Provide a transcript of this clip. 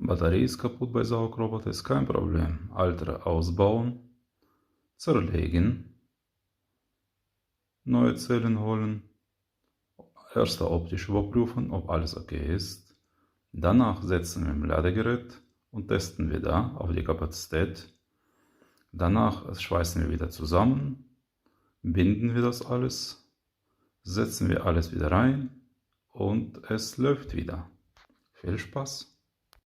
Batterie ist kaputt bei Saugroboter, ist kein Problem. Alte ausbauen, zerlegen, neue Zellen holen, erst optisch überprüfen, ob alles okay ist. Danach setzen wir im Ladegerät und testen wieder auf die Kapazität. Danach schweißen wir wieder zusammen, binden wir das alles, setzen wir alles wieder rein und es läuft wieder. Viel Spaß!